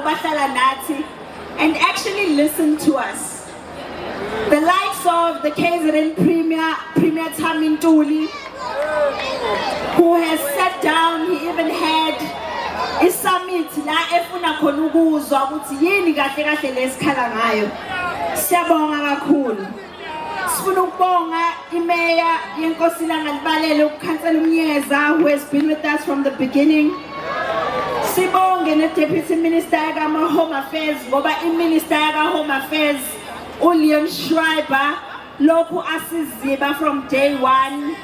labo bahlala nathi and actually listen to us. The likes of the KZN Premier Thami Ntuli, who has sat down, he even had a summit la efuna khona ukuzwa ukuthi yini kahle kahle lesikhala ngayo. Siyabonga kakhulu. Sifuna ukubonga iMeya yeNkosilanga Libalele uKhansela uMnyeza, who has been with us from the beginning. Sibonge ne-Deputy Minister yaka Home Affairs ngoba iMinister yaka Home Affairs uLeon Schreiber lokhu asiziba from day one.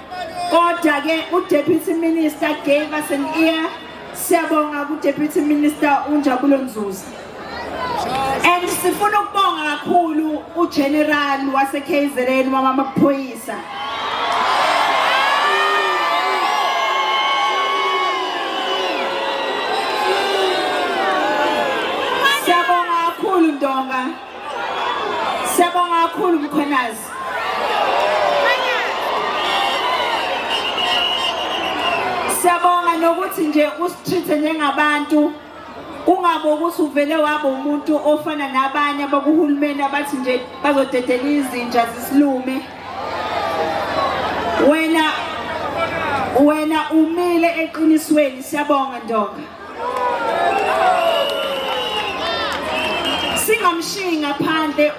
Kodwa ke uDeputy Minister gave us an ear. Siyabonga kuDeputy Minister uNjabulo Nzuza. And sifuna ukubonga kakhulu uGeneral wase-KZN Mama Maphoyisa. Siyabonga kakhulu Ndonga. Siyabonga kakhulu Mkhwanazi. Siyabonga nokuthi nje usitreat njengabantu. Ungabe ukuthi uvele waba umuntu ofana nabanye abakuhulumeni abathi nje bazodedela izinja zisilume. Wena umile eqinisweni. Siyabonga Ndonga. Singamshiyi ngaphandle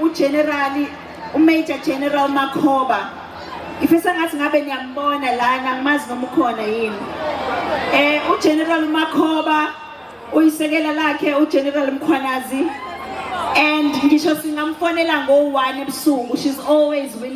uMajor General Makhoba. Ngifisa ngathi ngabe niyambona lana, ngimazi noma ukhona yini. uGeneral Makhoba uyisekela lakhe uGeneral Mkhwanazi, and ngisho singamfonela ngo-1 ebusuku. She's always willing.